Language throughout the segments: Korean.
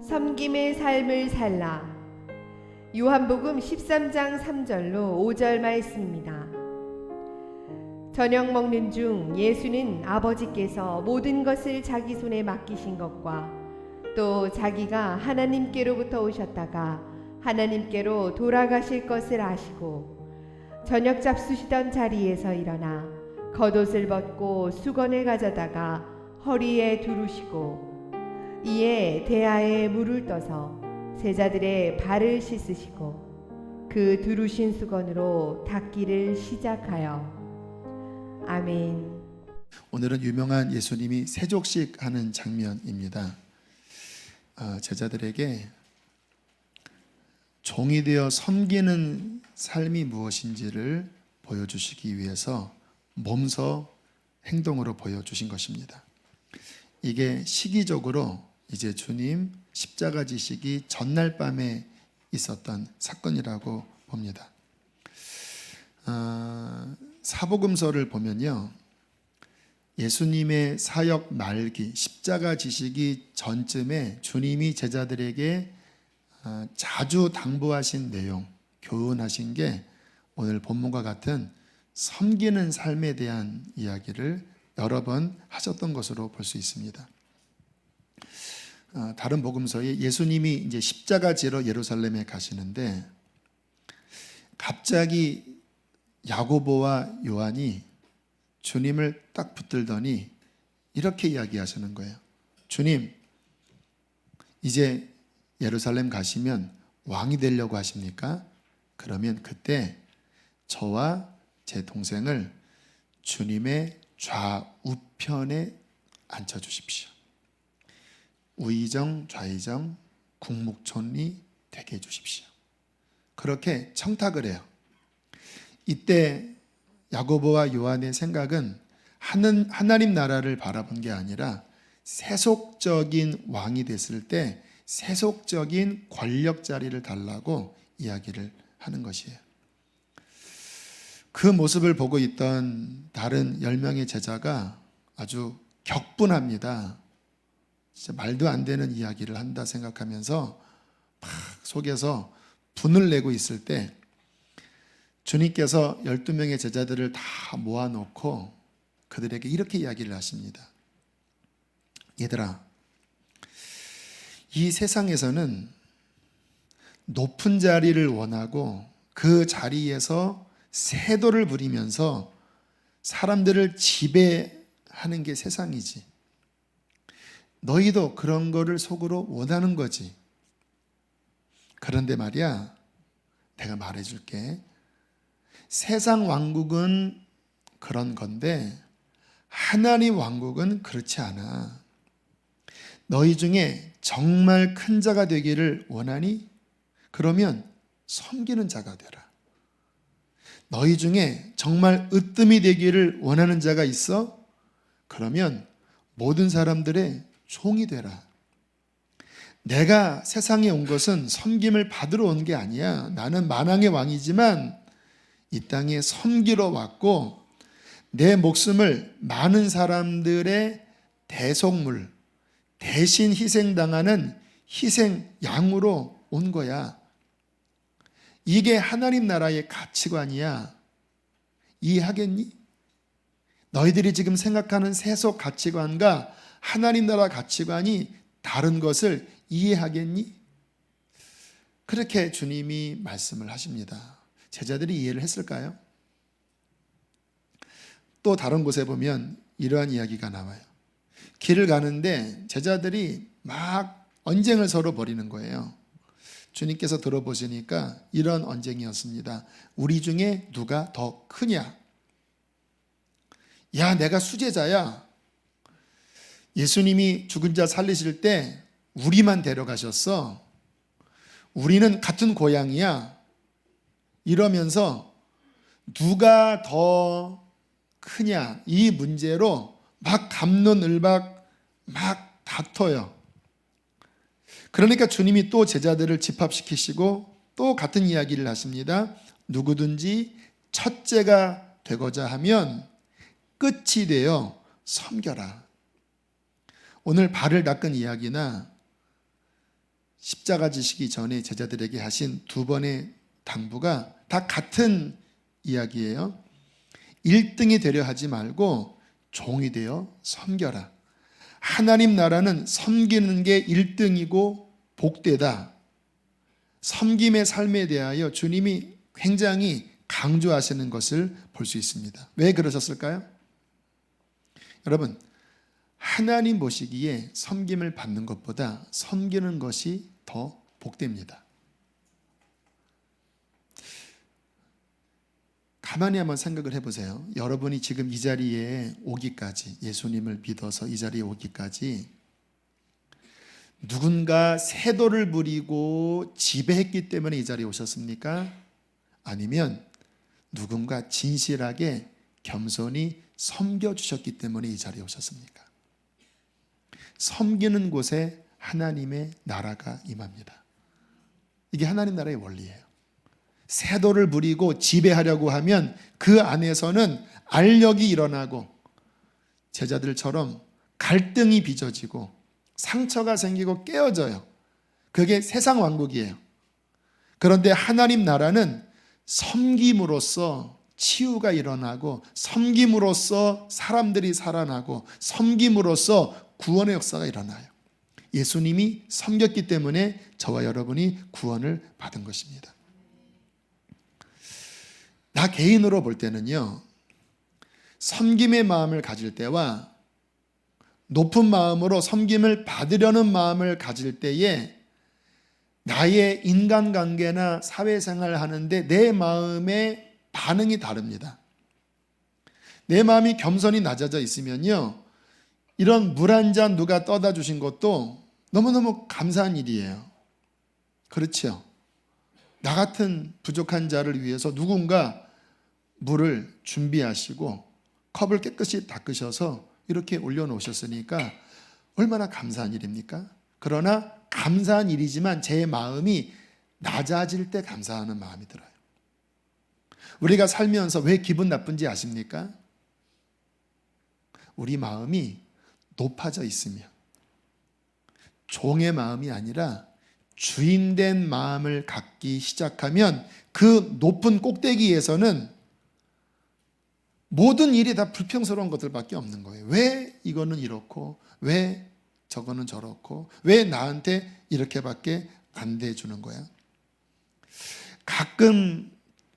섬김의 삶을 살라. 요한복음 13장 3절로 5절 말씀입니다. 저녁 먹는 중 예수는 아버지께서 모든 것을 자기 손에 맡기신 것과 또 자기가 하나님께로부터 오셨다가 하나님께로 돌아가실 것을 아시고 저녁 잡수시던 자리에서 일어나 겉옷을 벗고 수건을 가져다가 허리에 두르시고 이에 대야에 물을 떠서 제자들의 발을 씻으시고 그 두르신 수건으로 닦기를 시작하여 아멘. 오늘은 유명한 예수님이 세족식 하는 장면입니다. 제자들에게 종이 되어 섬기는 삶이 무엇인지를 보여주시기 위해서 몸소 행동으로 보여주신 것입니다. 이게 시기적으로 이제 주님 십자가 지시기 전날 밤에 있었던 사건이라고 봅니다. 사복음서를 보면요, 예수님의 사역 말기, 십자가 지시기 전쯤에 주님이 제자들에게 자주 당부하신 내용, 교훈하신 게 오늘 본문과 같은 섬기는 삶에 대한 이야기를 여러 번 하셨던 것으로 볼 수 있습니다. 다른 복음서에 예수님이 이제 십자가 지러 예루살렘에 가시는데 갑자기 야고보와 요한이 주님을 딱 붙들더니 이렇게 이야기하시는 거예요. 주님, 이제 예루살렘 가시면 왕이 되려고 하십니까? 그러면 그때 저와 제 동생을 주님의 좌우편에 앉혀주십시오. 우의정, 좌의정, 국묵촌리 되게 해주십시오. 그렇게 청탁을 해요. 이때 야고보와 요한의 생각은 하나님 나라를 바라본 게 아니라 세속적인 왕이 됐을 때 세속적인 권력 자리를 달라고 이야기를 하는 것이에요. 그 모습을 보고 있던 다른 10명의 제자가 아주 격분합니다. 진짜 말도 안 되는 이야기를 한다 생각하면서 막 속에서 분을 내고 있을 때 주님께서 12명의 제자들을 다 모아놓고 그들에게 이렇게 이야기를 하십니다. 얘들아, 이 세상에서는 높은 자리를 원하고 그 자리에서 세도를 부리면서 사람들을 지배하는 게 세상이지. 너희도 그런 거를 속으로 원하는 거지. 그런데 말이야, 내가 말해줄게. 세상 왕국은 그런 건데 하나님 왕국은 그렇지 않아. 너희 중에 정말 큰 자가 되기를 원하니? 그러면 섬기는 자가 되라. 너희 중에 정말 으뜸이 되기를 원하는 자가 있어? 그러면 모든 사람들의 종이 되라. 내가 세상에 온 것은 섬김을 받으러 온 게 아니야. 나는 만왕의 왕이지만 이 땅에 섬기러 왔고 내 목숨을 많은 사람들의 대속물, 대신 희생당하는 희생양으로 온 거야. 이게 하나님 나라의 가치관이야. 이해하겠니? 너희들이 지금 생각하는 세속 가치관과 하나님 나라 가치관이 다른 것을 이해하겠니? 그렇게 주님이 말씀을 하십니다. 제자들이 이해를 했을까요? 또 다른 곳에 보면 이러한 이야기가 나와요. 길을 가는데 제자들이 막 언쟁을 서로 벌이는 거예요. 주님께서 들어보시니까 이런 언쟁이었습니다. 우리 중에 누가 더 크냐? 야, 내가 수제자야. 예수님이 죽은 자 살리실 때 우리만 데려가셨어. 우리는 같은 고향이야. 이러면서 누가 더 크냐, 이 문제로 막 갑론을박 막 다퉈요. 그러니까 주님이 또 제자들을 집합시키시고 또 같은 이야기를 하십니다. 누구든지 첫째가 되고자 하면 끝이 되어 섬겨라. 오늘 발을 닦은 이야기나 십자가 지시기 전에 제자들에게 하신 두 번의 당부가 다 같은 이야기예요. 1등이 되려 하지 말고 종이 되어 섬겨라. 하나님 나라는 섬기는 게 1등이고 복되다. 섬김의 삶에 대하여 주님이 굉장히 강조하시는 것을 볼 수 있습니다. 왜 그러셨을까요? 여러분, 하나님 보시기에 섬김을 받는 것보다 섬기는 것이 더 복됩니다. 가만히 한번 생각을 해보세요. 여러분이 지금 이 자리에 오기까지, 예수님을 믿어서 이 자리에 오기까지 누군가 세도를 부리고 지배했기 때문에 이 자리에 오셨습니까? 아니면 누군가 진실하게 겸손히 섬겨주셨기 때문에 이 자리에 오셨습니까? 섬기는 곳에 하나님의 나라가 임합니다. 이게 하나님 나라의 원리예요. 세도를 부리고 지배하려고 하면 그 안에서는 알력이 일어나고 제자들처럼 갈등이 빚어지고 상처가 생기고 깨어져요. 그게 세상 왕국이에요. 그런데 하나님 나라는 섬김으로써 치유가 일어나고 섬김으로써 사람들이 살아나고 섬김으로써 구원의 역사가 일어나요. 예수님이 섬겼기 때문에 저와 여러분이 구원을 받은 것입니다. 나 개인으로 볼 때는요, 섬김의 마음을 가질 때와 높은 마음으로 섬김을 받으려는 마음을 가질 때에 나의 인간관계나 사회생활을 하는데 내 마음의 반응이 다릅니다. 내 마음이 겸손히 낮아져 있으면요, 이런 물 한 잔 누가 떠다 주신 것도 너무너무 감사한 일이에요. 그렇죠? 나 같은 부족한 자를 위해서 누군가 물을 준비하시고 컵을 깨끗이 닦으셔서 이렇게 올려놓으셨으니까 얼마나 감사한 일입니까? 그러나 감사한 일이지만 제 마음이 낮아질 때 감사하는 마음이 들어요. 우리가 살면서 왜 기분 나쁜지 아십니까? 우리 마음이 높아져 있으면, 종의 마음이 아니라 주인된 마음을 갖기 시작하면 그 높은 꼭대기에서는 모든 일이 다 불평스러운 것들밖에 없는 거예요. 왜 이거는 이렇고, 왜 저거는 저렇고, 왜 나한테 이렇게밖에 안 돼주는 거야? 가끔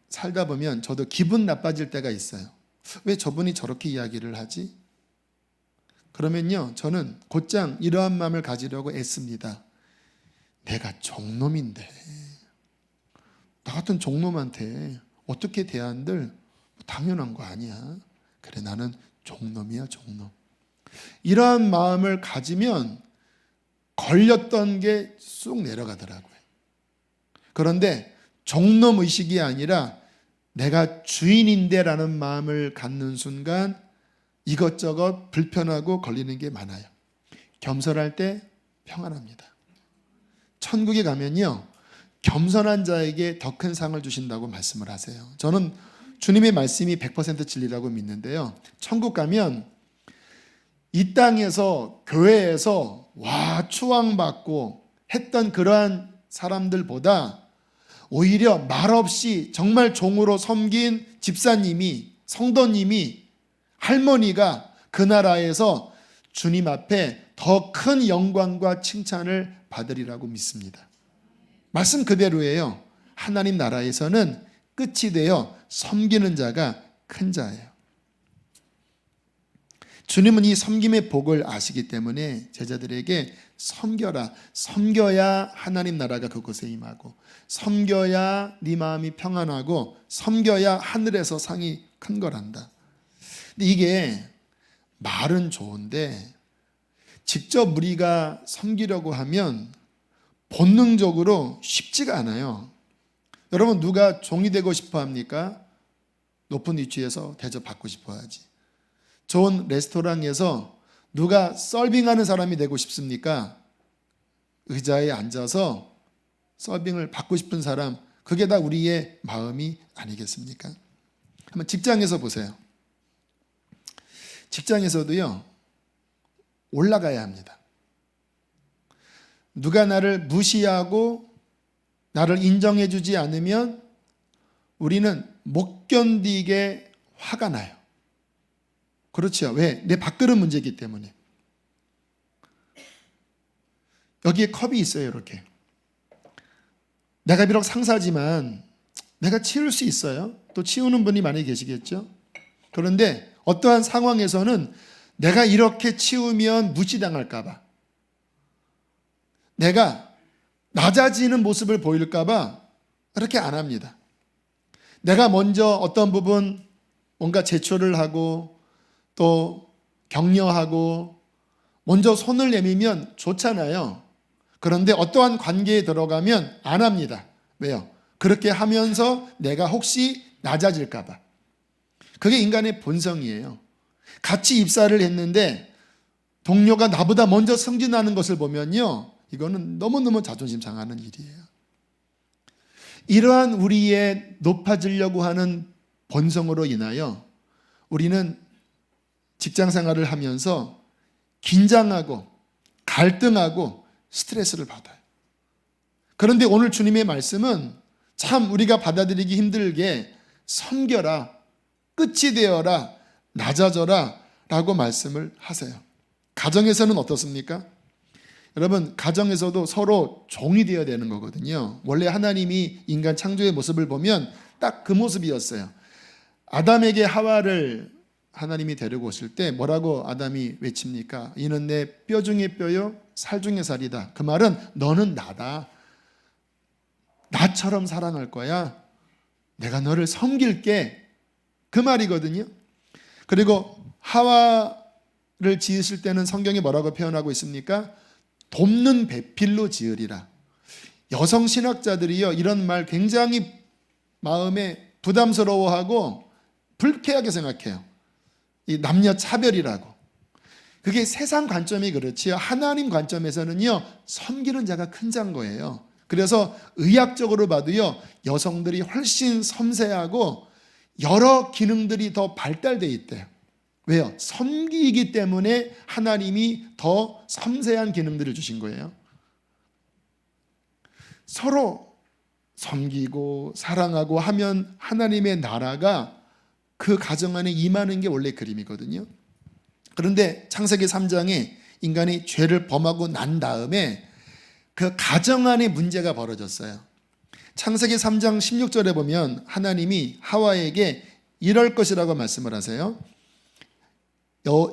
살다 보면 저도 기분 나빠질 때가 있어요. 왜 저분이 저렇게 이야기를 하지? 그러면요, 저는 곧장 이러한 마음을 가지려고 애씁니다. 내가 종놈인데 나 같은 종놈한테 어떻게 대한들 당연한 거 아니야. 그래, 나는 종놈이야, 종놈. 이러한 마음을 가지면 걸렸던 게 쑥 내려가더라고요. 그런데 종놈 의식이 아니라 내가 주인인데 라는 마음을 갖는 순간 이것저것 불편하고 걸리는 게 많아요. 겸손할 때 평안합니다. 천국에 가면요, 겸손한 자에게 더 큰 상을 주신다고 말씀을 하세요. 저는 주님의 말씀이 100% 진리라고 믿는데요, 천국 가면 이 땅에서 교회에서 추앙받고 했던 그러한 사람들보다 오히려 말없이 정말 종으로 섬긴 집사님이, 성도님이, 할머니가 그 나라에서 주님 앞에 더 큰 영광과 칭찬을 받으리라고 믿습니다. 말씀 그대로예요. 하나님 나라에서는 끝이 되어 섬기는 자가 큰 자예요. 주님은 이 섬김의 복을 아시기 때문에 제자들에게 섬겨라. 섬겨야 하나님 나라가 그곳에 임하고, 섬겨야 네 마음이 평안하고, 섬겨야 하늘에서 상이 큰 거란다. 근데 이게 말은 좋은데 직접 우리가 섬기려고 하면 본능적으로 쉽지가 않아요. 여러분, 누가 종이 되고 싶어 합니까? 높은 위치에서 대접받고 싶어 하지. 좋은 레스토랑에서 누가 서빙하는 사람이 되고 싶습니까? 의자에 앉아서 서빙을 받고 싶은 사람, 그게 다 우리의 마음이 아니겠습니까? 한번 직장에서 보세요. 직장에서도요, 올라가야 합니다. 누가 나를 무시하고 나를 인정해주지 않으면 우리는 못 견디게 화가 나요. 그렇죠. 왜? 내 밥그릇 문제이기 때문에. 여기에 컵이 있어요. 이렇게. 내가 비록 상사지만 내가 치울 수 있어요. 또 치우는 분이 많이 계시겠죠. 그런데 어떠한 상황에서는 내가 이렇게 치우면 무시당할까 봐, 내가 낮아지는 모습을 보일까 봐 그렇게 안 합니다. 내가 먼저 어떤 부분 뭔가 제초를 하고 또 격려하고 먼저 손을 내밀면 좋잖아요. 그런데 어떠한 관계에 들어가면 안 합니다. 왜요? 그렇게 하면서 내가 혹시 낮아질까 봐. 그게 인간의 본성이에요. 같이 입사를 했는데 동료가 나보다 먼저 승진하는 것을 보면요, 이거는 너무너무 자존심 상하는 일이에요. 이러한 우리의 높아지려고 하는 본성으로 인하여 우리는 직장 생활을 하면서 긴장하고 갈등하고 스트레스를 받아요. 그런데 오늘 주님의 말씀은 참 우리가 받아들이기 힘들게 섬겨라, 끝이 되어라, 낮아져라 라고 말씀을 하세요. 가정에서는 어떻습니까? 여러분, 가정에서도 서로 종이 되어야 되는 거거든요. 원래 하나님이 인간 창조의 모습을 보면 딱 그 모습이었어요. 아담에게 하와를 하나님이 데리고 오실 때 뭐라고 아담이 외칩니까? 이는 내 뼈 중에 뼈요 살 중에 살이다. 그 말은 너는 나다. 나처럼 사랑할 거야. 내가 너를 섬길게. 그 말이거든요. 그리고 하와를 지으실 때는 성경이 뭐라고 표현하고 있습니까? 돕는 배필로 지으리라. 여성 신학자들이요, 이런 말 굉장히 마음에 부담스러워하고 불쾌하게 생각해요. 이 남녀 차별이라고. 그게 세상 관점이 그렇지요. 하나님 관점에서는요, 섬기는 자가 큰 자인 거예요. 그래서 의학적으로 봐도요, 여성들이 훨씬 섬세하고 여러 기능들이 더 발달되어 있대요. 왜요? 섬기기 때문에 하나님이 더 섬세한 기능들을 주신 거예요. 서로 섬기고 사랑하고 하면 하나님의 나라가 그 가정 안에 임하는 게 원래 그림이거든요. 그런데 창세기 3장에 인간이 죄를 범하고 난 다음에 그 가정 안에 문제가 벌어졌어요. 창세기 3장 16절에 보면 하나님이 하와에게 이럴 것이라고 말씀을 하세요.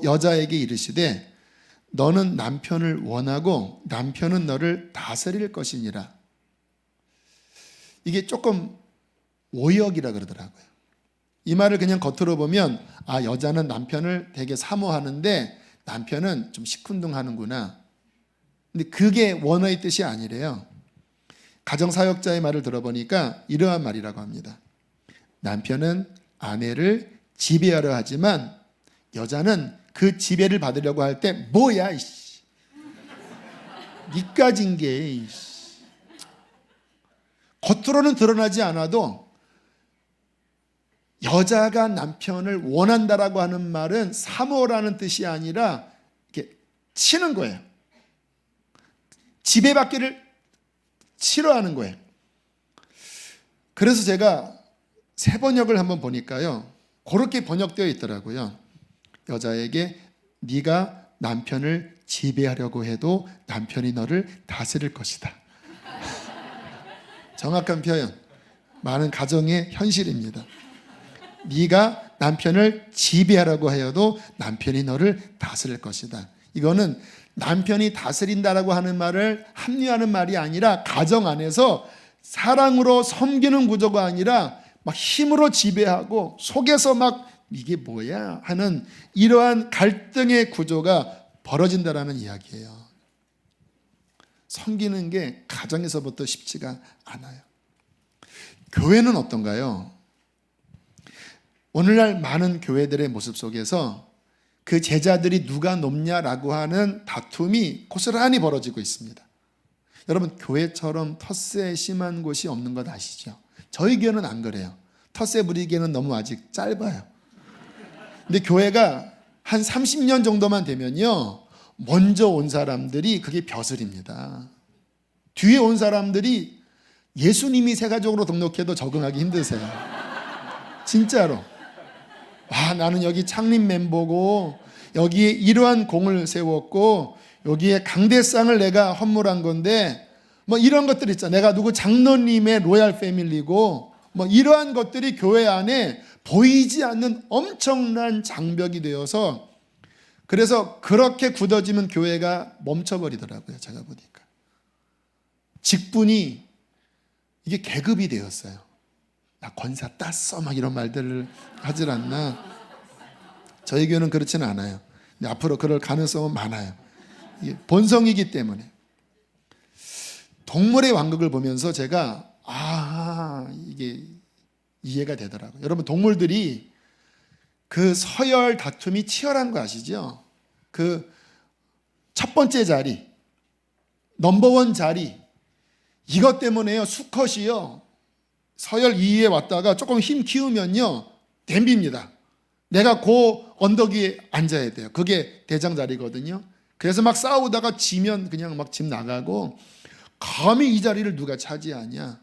여자에게 이르시되 너는 남편을 원하고 남편은 너를 다스릴 것이니라. 이게 조금 오역이라 그러더라고요. 이 말을 그냥 겉으로 보면 여자는 남편을 되게 사모하는데 남편은 좀 시큰둥하는구나. 근데 그게 원어의 뜻이 아니래요. 가정사역자의 말을 들어보니까 이러한 말이라고 합니다. 남편은 아내를 지배하려 하지만 여자는 그 지배를 받으려고 할 때 뭐야 이씨, 니까진 게 이씨. 겉으로는 드러나지 않아도 여자가 남편을 원한다라고 하는 말은 사모라는 뜻이 아니라 이렇게 치는 거예요. 지배받기를 싫어하는 거예요. 그래서 제가 새 번역을 한번 보니까요, 그렇게 번역되어 있더라고요. 여자에게 네가 남편을 지배하려고 해도 남편이 너를 다스릴 것이다. 정확한 표현, 많은 가정의 현실입니다. 네가 남편을 지배하려고 해도 남편이 너를 다스릴 것이다. 이거는 남편이 다스린다라고 하는 말을 합리화하는 말이 아니라 가정 안에서 사랑으로 섬기는 구조가 아니라 막 힘으로 지배하고 속에서 막 이게 뭐야 하는 이러한 갈등의 구조가 벌어진다라는 이야기예요. 섬기는 게 가정에서부터 쉽지가 않아요. 교회는 어떤가요? 오늘날 많은 교회들의 모습 속에서 그 제자들이 누가 높냐라고 하는 다툼이 고스란히 벌어지고 있습니다. 여러분, 교회처럼 텃세 심한 곳이 없는 것 아시죠? 저희 교회는 안 그래요. 텃세 부리기에는 너무 아직 짧아요. 근데 교회가 한 30년 정도만 되면요, 먼저 온 사람들이 그게 벼슬입니다. 뒤에 온 사람들이 예수님이 세가족으로 등록해도 적응하기 힘드세요. 진짜로. 와, 나는 여기 창립 멤버고 여기에 이러한 공을 세웠고 여기에 강대상을 내가 헌물한 건데 뭐 이런 것들 있잖아. 내가 누구 장로님의 로얄 패밀리고 뭐 이러한 것들이 교회 안에 보이지 않는 엄청난 장벽이 되어서 그래서 그렇게 굳어지면 교회가 멈춰버리더라고요. 제가 보니까. 직분이 이게 계급이 되었어요. 나 권사 땄어 막 이런 말들을 하질 않나. 저희 교회는 그렇지는 않아요. 근데 앞으로 그럴 가능성은 많아요. 이게 본성이기 때문에. 동물의 왕국을 보면서 제가 이게 이해가 되더라고요. 여러분 동물들이 그 서열 다툼이 치열한 거 아시죠? 그 첫 번째 자리, 넘버원 자리 이것 때문에요. 수컷이요. 서열 2위에 왔다가 조금 힘 키우면요. 댐빕니다. 내가 그 언덕 위에 앉아야 돼요. 그게 대장 자리거든요. 그래서 막 싸우다가 지면 그냥 막 집 나가고 감히 이 자리를 누가 차지하냐.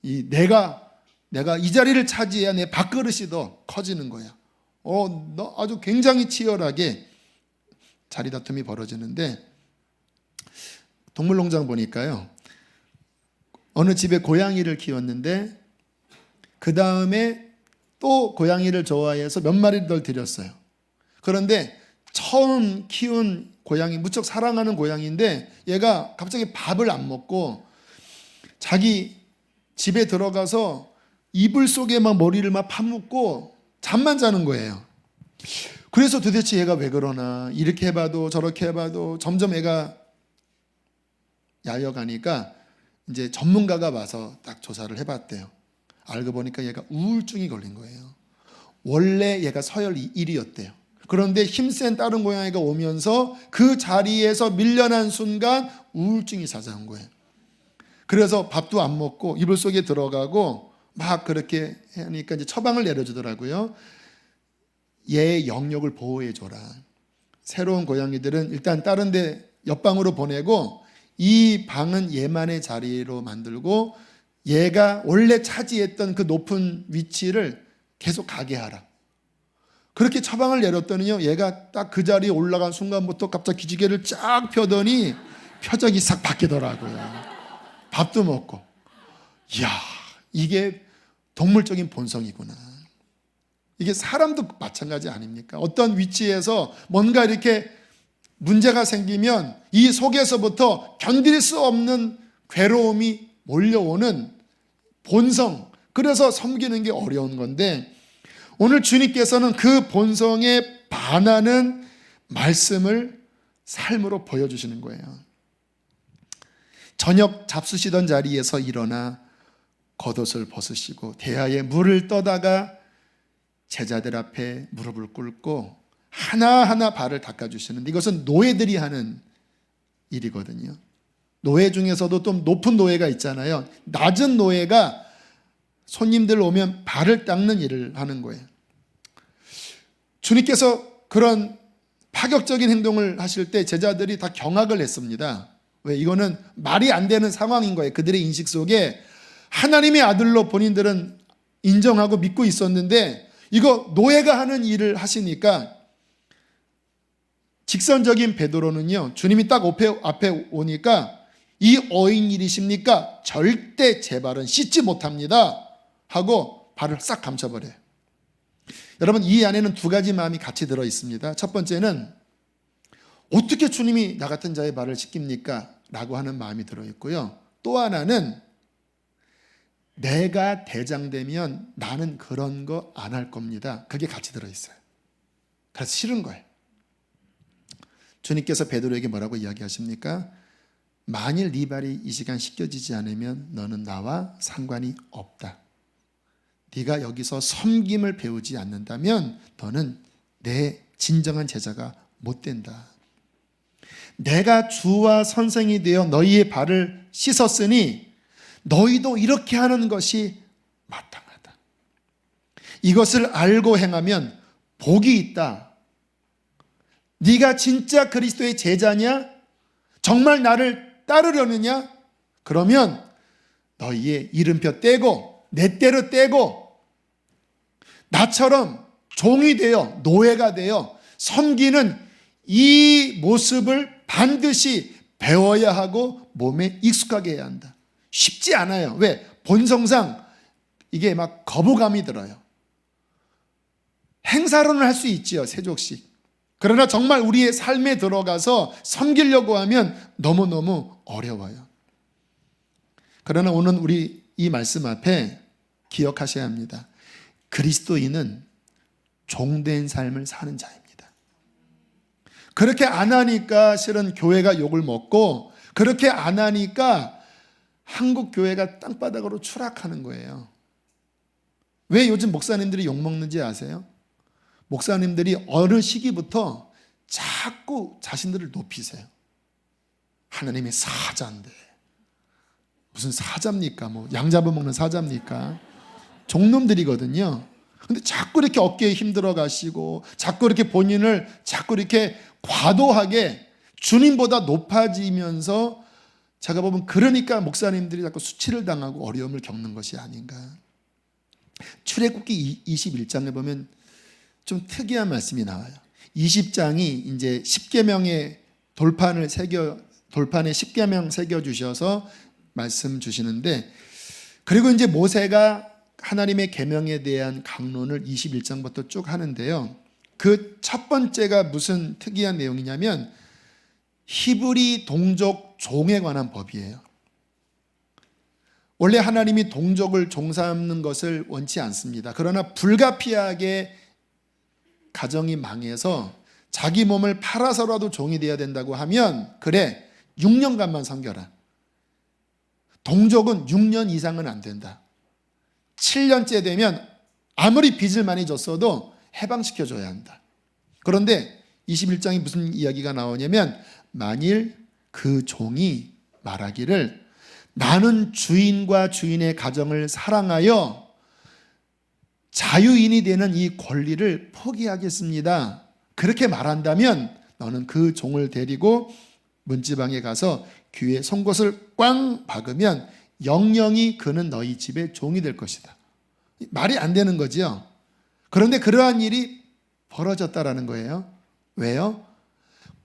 내가 이 자리를 차지해야 내 밥그릇이 더 커지는 거야. 너 아주 굉장히 치열하게 자리 다툼이 벌어지는데 동물농장 보니까요. 어느 집에 고양이를 키웠는데 그 다음에 또 고양이를 좋아해서 몇 마리를 더 들였어요. 그런데 처음 키운 고양이, 무척 사랑하는 고양이인데 얘가 갑자기 밥을 안 먹고 자기 집에 들어가서 이불 속에 막 머리를 막 파묻고 잠만 자는 거예요. 그래서 도대체 얘가 왜 그러나 이렇게 해봐도 저렇게 해봐도 점점 애가 야여가니까 이제 전문가가 와서 딱 조사를 해봤대요. 알고 보니까 얘가 우울증이 걸린 거예요. 원래 얘가 서열 1위였대요. 그런데 힘센 다른 고양이가 오면서 그 자리에서 밀려난 순간 우울증이 찾아온 거예요. 그래서 밥도 안 먹고 이불 속에 들어가고 막 그렇게 하니까 이제 처방을 내려주더라고요. 얘의 영역을 보호해줘라. 새로운 고양이들은 일단 다른 데 옆방으로 보내고 이 방은 얘만의 자리로 만들고 얘가 원래 차지했던 그 높은 위치를 계속 가게 하라. 그렇게 처방을 내렸더니요. 얘가 딱 그 자리에 올라간 순간부터 갑자기 기지개를 쫙 펴더니 표정이 싹 바뀌더라고요. 밥도 먹고. 이야, 이게 동물적인 본성이구나. 이게 사람도 마찬가지 아닙니까? 어떤 위치에서 뭔가 이렇게 문제가 생기면 이 속에서부터 견딜 수 없는 괴로움이 몰려오는 본성. 그래서 섬기는 게 어려운 건데 오늘 주님께서는 그 본성에 반하는 말씀을 삶으로 보여주시는 거예요. 저녁 잡수시던 자리에서 일어나 겉옷을 벗으시고 대야에 물을 떠다가 제자들 앞에 무릎을 꿇고 하나하나 발을 닦아주시는데 이것은 노예들이 하는 일이거든요. 노예 중에서도 좀 높은 노예가 있잖아요. 낮은 노예가 손님들 오면 발을 닦는 일을 하는 거예요. 주님께서 그런 파격적인 행동을 하실 때 제자들이 다 경악을 했습니다. 왜? 이거는 말이 안 되는 상황인 거예요. 그들의 인식 속에 하나님의 아들로 본인들은 인정하고 믿고 있었는데 이거 노예가 하는 일을 하시니까 직선적인 베드로는요. 주님이 딱 앞에 오니까 이 어인 일이십니까? 절대 제 발은 씻지 못합니다. 하고 발을 싹 감춰버려요. 여러분 이 안에는 두 가지 마음이 같이 들어 있습니다. 첫 번째는 어떻게 주님이 나 같은 자의 발을 씻깁니까? 라고 하는 마음이 들어 있고요. 또 하나는 내가 대장 되면 나는 그런 거 안 할 겁니다. 그게 같이 들어 있어요. 그래서 싫은 거예요. 주님께서 베드로에게 뭐라고 이야기하십니까? 만일 네 발이 이 시간 씻겨지지 않으면 너는 나와 상관이 없다. 네가 여기서 섬김을 배우지 않는다면 너는 내 진정한 제자가 못 된다. 내가 주와 선생이 되어 너희의 발을 씻었으니 너희도 이렇게 하는 것이 마땅하다. 이것을 알고 행하면 복이 있다. 네가 진짜 그리스도의 제자냐? 정말 나를 따르려느냐? 그러면 너희의 이름표 떼고 내 때로 떼고 나처럼 종이 되어 노예가 되어 섬기는 이 모습을 반드시 배워야 하고 몸에 익숙하게 해야 한다. 쉽지 않아요. 왜? 본성상 이게 막 거부감이 들어요. 행사로는 할 수 있지요, 세족식. 그러나 정말 우리의 삶에 들어가서 섬기려고 하면 너무너무 어려워요. 그러나 오늘 우리 이 말씀 앞에 기억하셔야 합니다. 그리스도인은 종된 삶을 사는 자입니다. 그렇게 안 하니까 실은 교회가 욕을 먹고, 그렇게 안 하니까 한국 교회가 땅바닥으로 추락하는 거예요. 왜 요즘 목사님들이 욕 먹는지 아세요? 목사님들이 어느 시기부터 자꾸 자신들을 높이세요. 하나님의 사자인데 무슨 사자입니까? 뭐 양 잡아먹는 사자입니까? 종놈들이거든요. 근데 자꾸 이렇게 어깨에 힘들어 가시고 자꾸 이렇게 본인을 자꾸 이렇게 과도하게 주님보다 높아지면서 제가 보면 그러니까 목사님들이 자꾸 수치를 당하고 어려움을 겪는 것이 아닌가. 출애굽기 21장에 보면 좀 특이한 말씀이 나와요. 20장이 이제 10계명의 돌판에 10계명 새겨 주셔서 말씀 주시는데, 그리고 이제 모세가 하나님의 계명에 대한 강론을 21장부터 쭉 하는데요. 그 첫 번째가 무슨 특이한 내용이냐면 히브리 동족 종에 관한 법이에요. 원래 하나님이 동족을 종 삼는 것을 원치 않습니다. 그러나 불가피하게 가정이 망해서 자기 몸을 팔아서라도 종이 되어야 된다고 하면 그래 6년간만 섬겨라. 동족은 6년 이상은 안 된다. 7년째 되면 아무리 빚을 많이 졌어도 해방시켜줘야 한다. 그런데 21장이 무슨 이야기가 나오냐면 만일 그 종이 말하기를 나는 주인과 주인의 가정을 사랑하여 자유인이 되는 이 권리를 포기하겠습니다. 그렇게 말한다면 너는 그 종을 데리고 문지방에 가서 귀에 송곳을 꽝 박으면 영영이 그는 너희 집의 종이 될 것이다. 말이 안 되는 거죠. 그런데 그러한 일이 벌어졌다라는 거예요. 왜요?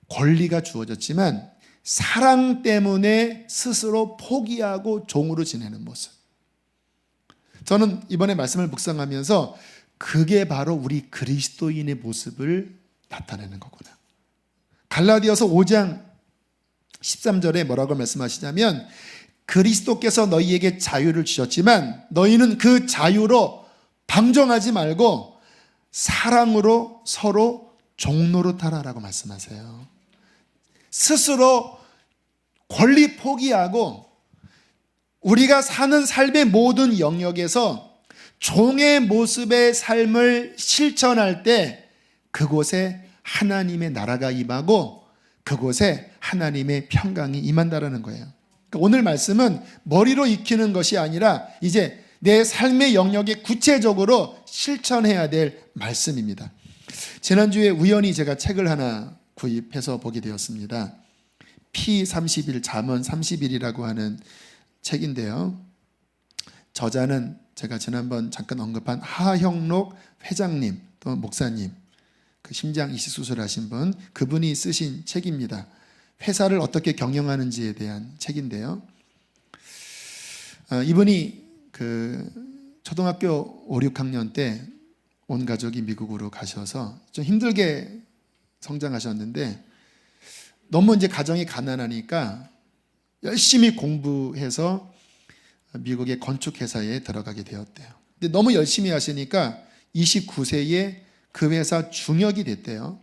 권리가 주어졌지만 사랑 때문에 스스로 포기하고 종으로 지내는 모습. 저는 이번에 말씀을 묵상하면서 그게 바로 우리 그리스도인의 모습을 나타내는 거구나. 갈라디아서 5장 13절에 뭐라고 말씀하시냐면 그리스도께서 너희에게 자유를 주셨지만 너희는 그 자유로 방종하지 말고 사랑으로 서로 종노릇하라라고 말씀하세요. 스스로 권리 포기하고 우리가 사는 삶의 모든 영역에서 종의 모습의 삶을 실천할 때 그곳에 하나님의 나라가 임하고 그곳에 하나님의 평강이 임한다라는 거예요. 그러니까 오늘 말씀은 머리로 익히는 것이 아니라 이제 내 삶의 영역에 구체적으로 실천해야 될 말씀입니다. 지난주에 우연히 제가 책을 하나 구입해서 보게 되었습니다. P31 잠언 30일이라고 하는 책인데요. 저자는 제가 지난번 잠깐 언급한 하형록 회장님 또 목사님, 그 심장 이식 수술하신 분, 그분이 쓰신 책입니다. 회사를 어떻게 경영하는지에 대한 책인데요. 이분이 그 초등학교 5, 6학년 때 온 가족이 미국으로 가셔서 좀 힘들게 성장하셨는데 너무 이제 가정이 가난하니까 열심히 공부해서 미국의 건축회사에 들어가게 되었대요. 근데 너무 열심히 하시니까 29세에 그 회사 중역이 됐대요.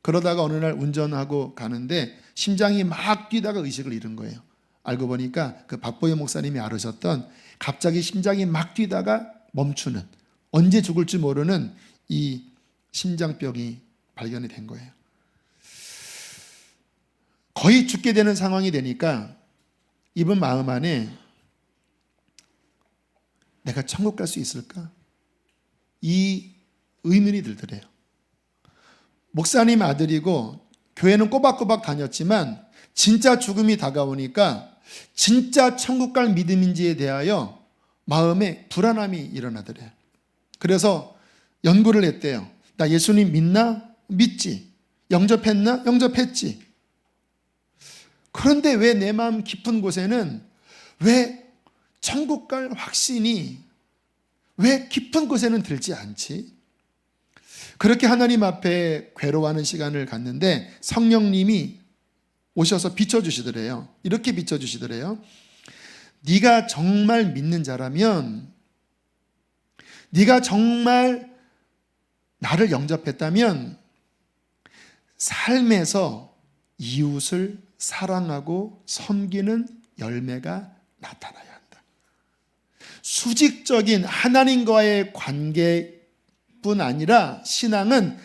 그러다가 어느 날 운전하고 가는데 심장이 막 뛰다가 의식을 잃은 거예요. 알고 보니까 그 박보영 목사님이 앓으셨던 갑자기 심장이 막 뛰다가 멈추는, 언제 죽을지 모르는 이 심장병이 발견이 된 거예요. 거의 죽게 되는 상황이 되니까 이분 마음 안에 내가 천국 갈 수 있을까? 이 의문이 들더래요. 목사님 아들이고 교회는 꼬박꼬박 다녔지만 진짜 죽음이 다가오니까 진짜 천국 갈 믿음인지에 대하여 마음에 불안함이 일어나더래요. 그래서 연구를 했대요. 나 예수님 믿나? 믿지. 영접했나? 영접했지. 그런데 왜 내 마음 깊은 곳에는 왜 천국 갈 확신이 왜 깊은 곳에는 들지 않지? 그렇게 하나님 앞에 괴로워하는 시간을 갖는데 성령님이 오셔서 비춰주시더래요. 이렇게 비춰주시더래요. 네가 정말 믿는 자라면, 네가 정말 나를 영접했다면 삶에서 이웃을 사랑하고 섬기는 열매가 나타나야 한다. 수직적인 하나님과의 관계뿐 아니라 신앙은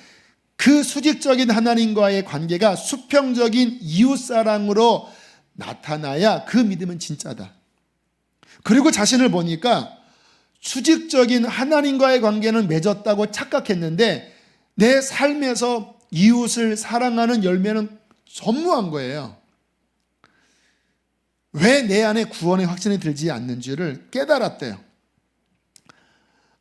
그 수직적인 하나님과의 관계가 수평적인 이웃사랑으로 나타나야 그 믿음은 진짜다. 그리고 자신을 보니까 수직적인 하나님과의 관계는 맺었다고 착각했는데 내 삶에서 이웃을 사랑하는 열매는 전무한 거예요. 왜 내 안에 구원의 확신이 들지 않는지를 깨달았대요.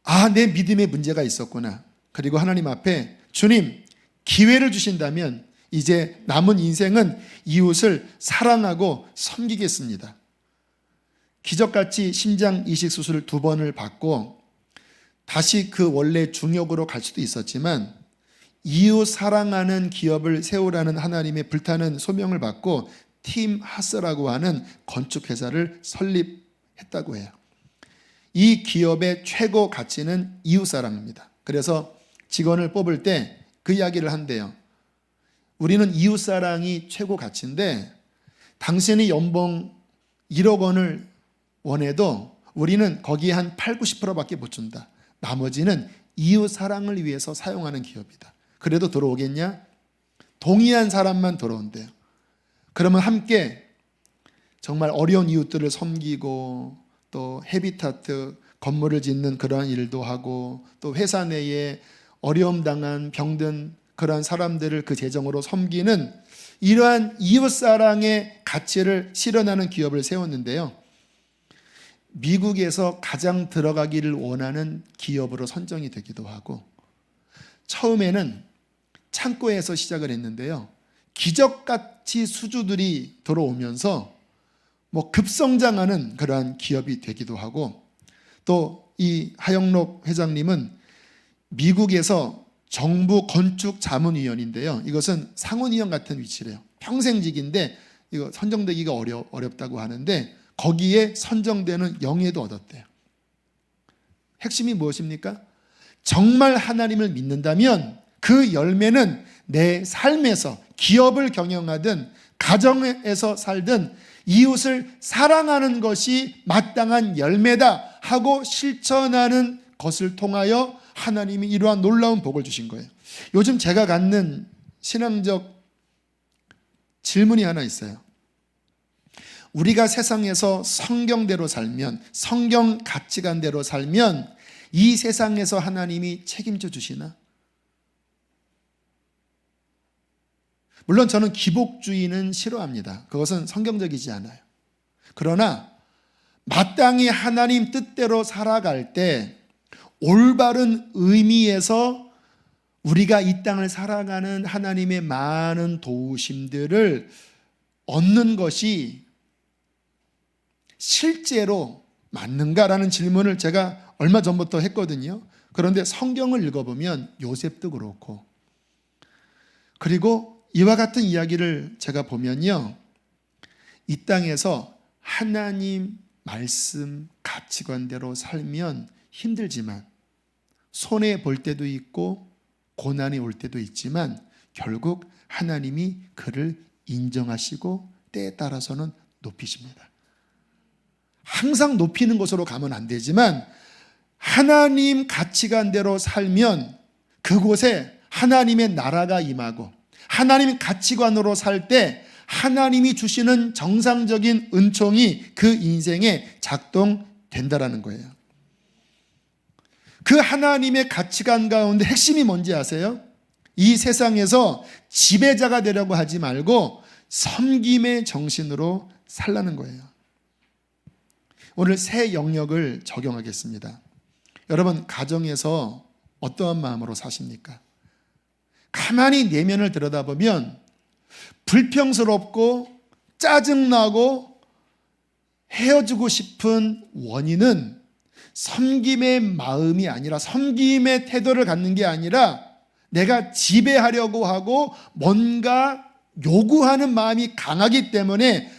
아, 내 믿음에 문제가 있었구나. 그리고 하나님 앞에 주님, 기회를 주신다면 이제 남은 인생은 이웃을 사랑하고 섬기겠습니다. 기적같이 심장 이식 수술을 2번을 받고 다시 그 원래 중역으로 갈 수도 있었지만 이웃 사랑하는 기업을 세우라는 하나님의 불타는 소명을 받고 팀 하스라고 하는 건축회사를 설립했다고 해요. 이 기업의 최고 가치는 이웃 사랑입니다. 그래서 직원을 뽑을 때 그 이야기를 한대요. 우리는 이웃 사랑이 최고 가치인데 당신이 연봉 1억 원을 원해도 우리는 거기에 한 8, 90%밖에 못 준다. 나머지는 이웃 사랑을 위해서 사용하는 기업이다. 그래도 들어오겠냐? 동의한 사람만 들어온대요. 그러면 함께 정말 어려운 이웃들을 섬기고 또 헤비타트 건물을 짓는 그러한 일도 하고 또 회사 내에 어려움 당한 병든 그러한 사람들을 그 재정으로 섬기는 이러한 이웃사랑의 가치를 실현하는 기업을 세웠는데요. 미국에서 가장 들어가기를 원하는 기업으로 선정이 되기도 하고 처음에는 창고에서 시작을 했는데요. 기적같이 수주들이 들어오면서 급성장하는 그러한 기업이 되기도 하고 또 이 하영록 회장님은 미국에서 정부 건축 자문위원인데요. 이것은 상원의원 같은 위치래요. 평생직인데 이거 선정되기가 어렵다고 하는데 거기에 선정되는 영예도 얻었대요. 핵심이 무엇입니까? 정말 하나님을 믿는다면 그 열매는 내 삶에서 기업을 경영하든 가정에서 살든 이웃을 사랑하는 것이 마땅한 열매다 하고 실천하는 것을 통하여 하나님이 이러한 놀라운 복을 주신 거예요. 요즘 제가 갖는 신앙적 질문이 하나 있어요. 우리가 세상에서 성경대로 살면, 성경 가치관대로 살면 이 세상에서 하나님이 책임져 주시나? 물론 저는 기복주의는 싫어합니다. 그것은 성경적이지 않아요. 그러나 마땅히 하나님 뜻대로 살아갈 때 올바른 의미에서 우리가 이 땅을 살아가는 하나님의 많은 도우심들을 얻는 것이 실제로 맞는가라는 질문을 제가 얼마 전부터 했거든요. 그런데 성경을 읽어보면 요셉도 그렇고 그리고 이와 같은 이야기를 제가 보면요. 이 땅에서 하나님 말씀 가치관대로 살면 힘들지만 손해 볼 때도 있고 고난이 올 때도 있지만 결국 하나님이 그를 인정하시고 때에 따라서는 높이십니다. 항상 높이는 곳으로 가면 안 되지만 하나님 가치관대로 살면 그곳에 하나님의 나라가 임하고 하나님 가치관으로 살 때 하나님이 주시는 정상적인 은총이 그 인생에 작동된다라는 거예요. 그 하나님의 가치관 가운데 핵심이 뭔지 아세요? 이 세상에서 지배자가 되려고 하지 말고 섬김의 정신으로 살라는 거예요. 오늘 새 영역을 적용하겠습니다. 여러분, 가정에서 어떠한 마음으로 사십니까? 가만히 내면을 들여다보면 불평스럽고 짜증나고 헤어지고 싶은 원인은 섬김의 마음이 아니라, 섬김의 태도를 갖는 게 아니라 내가 지배하려고 하고 뭔가 요구하는 마음이 강하기 때문에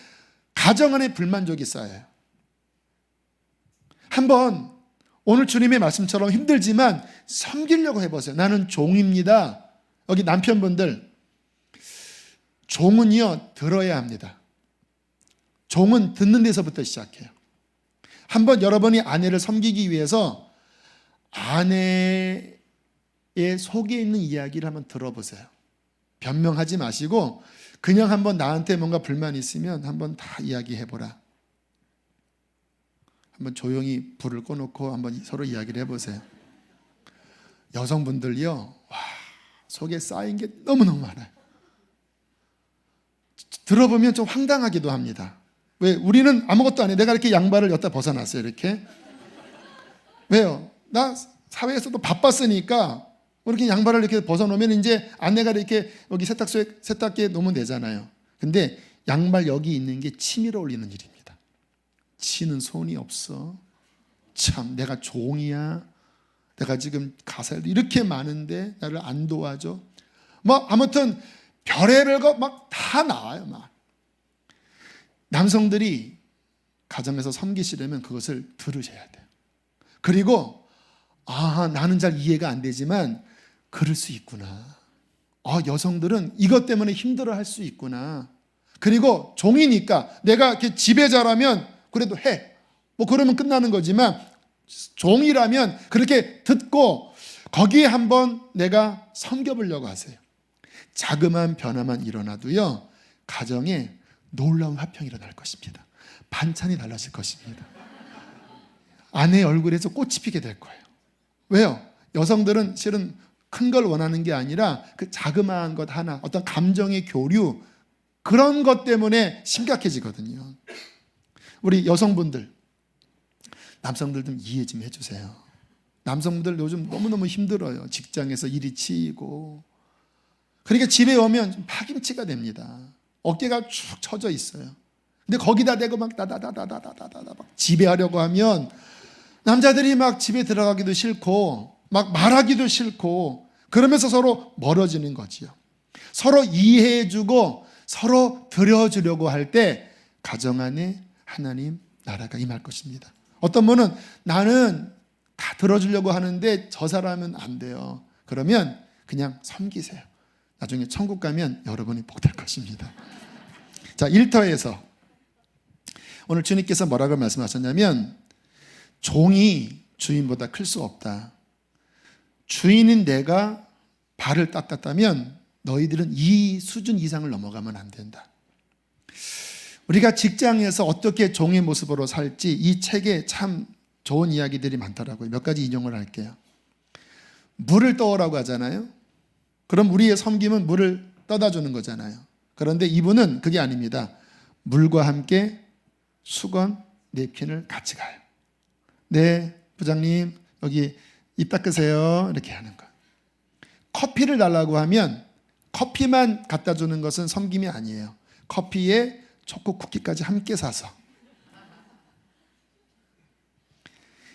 가정 안에 불만족이 쌓여요. 한번 오늘 주님의 말씀처럼 힘들지만 섬기려고 해보세요. 나는 종입니다. 여기 남편분들, 종은요 들어야 합니다. 종은 듣는 데서부터 시작해요. 한번 여러분이 아내를 섬기기 위해서 아내의 속에 있는 이야기를 한번 들어보세요. 변명하지 마시고 그냥 한번 나한테 뭔가 불만이 있으면 한번 다 이야기해보라. 한번 조용히 불을 꺼놓고 한번 서로 이야기를 해보세요. 여성분들요, 와, 속에 쌓인 게 너무너무 많아요. 들어보면 좀 황당하기도 합니다. 왜? 우리는 아무것도 안 해. 내가 이렇게 양말을 여기다 벗어놨어요. 이렇게. 왜요? 나 사회에서도 바빴으니까 이렇게 양말을 이렇게 벗어놓으면 이제 아내가 이렇게 여기 세탁기에 놓으면 되잖아요. 근데 양말 여기 있는 게 치밀어 올리는 일입니다. 치는 손이 없어. 참, 내가 종이야. 내가 지금 가사도 이렇게 많은데 나를 안 도와줘. 뭐 아무튼 별의별 거 막 다 나와요. 막. 남성들이 가정에서 섬기시려면 그것을 들으셔야 돼요. 그리고 나는 잘 이해가 안 되지만 그럴 수 있구나. 여성들은 이것 때문에 힘들어할 수 있구나. 그리고 종이니까 내가 이렇게 지배자라면 그래도 해. 뭐 그러면 끝나는 거지만 종이라면 그렇게 듣고 거기에 한번 내가 섬겨보려고 하세요. 자그마한 변화만 일어나도요, 가정에 놀라운 화평이 일어날 것입니다. 반찬이 달라질 것입니다. 아내의 얼굴에서 꽃이 피게 될 거예요. 왜요? 여성들은 실은 큰 걸 원하는 게 아니라 그 자그마한 것 하나, 어떤 감정의 교류, 그런 것 때문에 심각해지거든요. 우리 여성분들, 남성들 좀 이해 좀 해주세요. 남성분들 요즘 너무너무 힘들어요. 직장에서 일이 치이고. 그러니까 집에 오면 좀 파김치가 됩니다. 어깨가 축 처져 있어요. 근데 거기다 대고 막 다다다다다다다다 막 지배하려고 하면 남자들이 막 집에 들어가기도 싫고 막 말하기도 싫고 그러면서 서로 멀어지는 거지요. 서로 이해해주고 서로 들여주려고 할 때 가정 안에 하나님 나라가 임할 것입니다. 어떤 분은 나는 다 들어주려고 하는데 저 사람은 안 돼요. 그러면 그냥 섬기세요. 나중에 천국 가면 여러분이 복될 것입니다. 자, 1터에서 오늘 주님께서 뭐라고 말씀하셨냐면 종이 주인보다 클 수 없다. 주인인 내가 발을 닦았다면 너희들은 이 수준 이상을 넘어가면 안 된다. 우리가 직장에서 어떻게 종의 모습으로 살지 이 책에 참 좋은 이야기들이 많더라고요. 몇 가지 인용을 할게요. 물을 떠오라고 하잖아요. 그럼 우리의 섬김은 물을 떠다 주는 거잖아요. 그런데 이분은 그게 아닙니다. 물과 함께 수건, 냅킨을 같이 가요. 네, 부장님 여기 입 닦으세요. 이렇게 하는 거예요. 커피를 달라고 하면 커피만 갖다 주는 것은 섬김이 아니에요. 커피에 초코 쿠키까지 함께 사서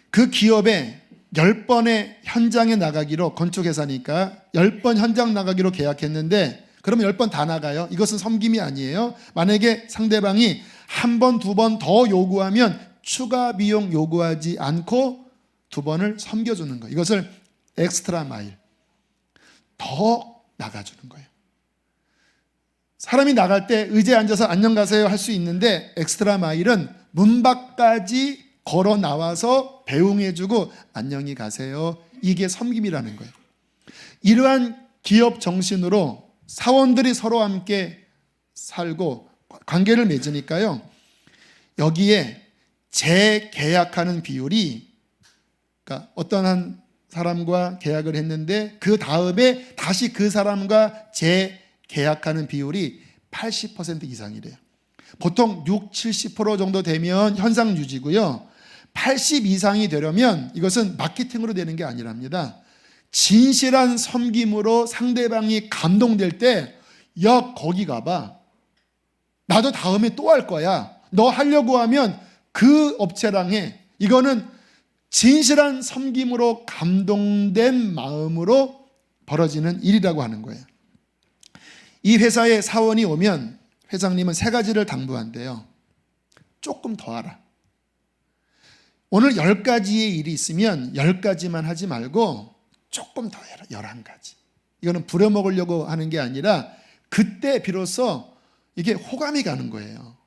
그 기업에 10번의 현장에 나가기로, 건축회사니까 10번 현장 나가기로 계약했는데 그러면 10번 다 나가요. 이것은 섬김이 아니에요. 만약에 상대방이 한 번, 두 번 더 요구하면 추가 비용 요구하지 않고 2번을 섬겨주는 거예요. 이것을 엑스트라 마일, 더 나가주는 거예요. 사람이 나갈 때 의자에 앉아서 안녕 가세요 할 수 있는데 엑스트라 마일은 문 밖까지 걸어 나와서 배웅해주고 안녕히 가세요. 이게 섬김이라는 거예요. 이러한 기업 정신으로 사원들이 서로 함께 살고 관계를 맺으니까요. 여기에 재계약하는 비율이, 그러니까 어떤 한 사람과 계약을 했는데 그 다음에 다시 그 사람과 재계약하는 비율이 80% 이상이래요. 보통 60, 70% 정도 되면 현상 유지고요. 80 이상이 되려면 이것은 마케팅으로 되는 게 아니랍니다. 진실한 섬김으로 상대방이 감동될 때, 야, 거기 가봐. 나도 다음에 또 할 거야. 너 하려고 하면 그 업체랑 해. 이거는 진실한 섬김으로 감동된 마음으로 벌어지는 일이라고 하는 거예요. 이 회사에 사원이 오면 회장님은 3가지를 당부한대요. 조금 더 하라. 오늘 10가지의 일이 있으면 10가지만 하지 말고 조금 더 해라. 11가지. 이거는 부려먹으려고 하는 게 아니라 그때 비로소 이게 호감이 가는 거예요.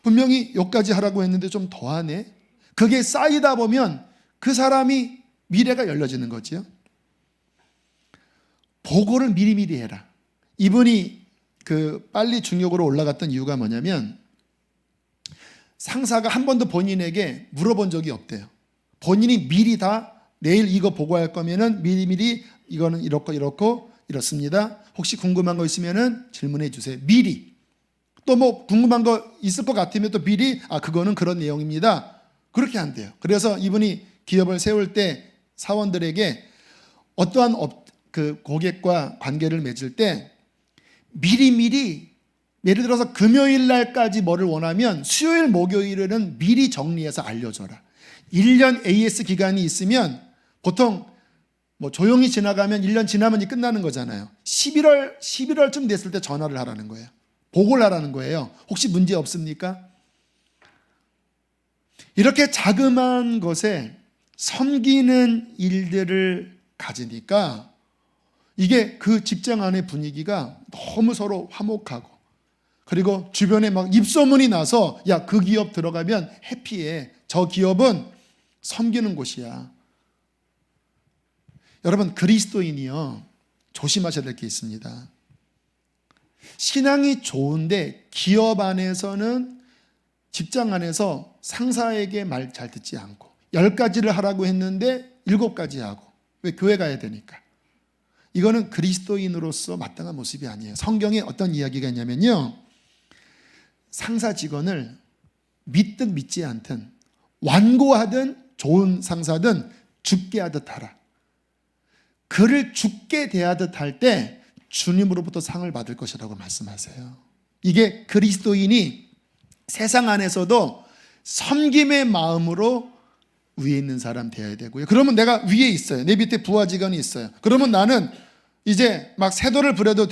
분명히 여기까지 하라고 했는데 좀 더 하네. 그게 쌓이다 보면 그 사람이 미래가 열려지는 거지요. 보고를 미리미리 해라. 이분이 빨리 중역으로 올라갔던 이유가 뭐냐면 상사가 한 번도 본인에게 물어본 적이 없대요. 본인이 미리 다 내일 이거 보고할 거면은 미리미리 이거는 이렇고 이렇습니다. 혹시 궁금한 거 있으면은 질문해 주세요. 미리. 또 뭐 궁금한 거 있을 것 같으면 또 미리 그거는 그런 내용입니다. 그렇게 한대요. 그래서 이분이 기업을 세울 때 사원들에게 어떠한 고객과 관계를 맺을 때 미리미리 예를 들어서 금요일 날까지 뭐를 원하면 수요일 목요일에는 미리 정리해서 알려줘라. 1년 AS 기간이 있으면 보통 뭐 조용히 지나가면 1년 지나면 끝나는 거잖아요. 11월쯤 됐을 때 전화를 하라는 거예요. 보고를 하라는 거예요. 혹시 문제 없습니까? 이렇게 자그마한 것에 섬기는 일들을 가지니까 이게 그 직장 안의 분위기가 너무 서로 화목하고, 그리고 주변에 막 입소문이 나서 야, 그 기업 들어가면 해피해. 저 기업은 섬기는 곳이야. 여러분, 그리스도인이요, 조심하셔야 될 게 있습니다. 신앙이 좋은데 기업 안에서는, 직장 안에서 상사에게 말 잘 듣지 않고 10가지를 하라고 했는데 7가지 하고, 왜? 교회 가야 되니까. 이거는 그리스도인으로서 마땅한 모습이 아니에요. 성경에 어떤 이야기가 있냐면요, 상사 직원을 믿든 믿지 않든, 완고하든 좋은 상사든 죽게 하듯 하라. 그를 죽게 대하듯 할 때 주님으로부터 상을 받을 것이라고 말씀하세요. 이게 그리스도인이 세상 안에서도 섬김의 마음으로 위에 있는 사람 되어야 되고요. 그러면 내가 위에 있어요. 내 밑에 부하 직원이 있어요. 그러면 나는 이제 막 세도를 부려도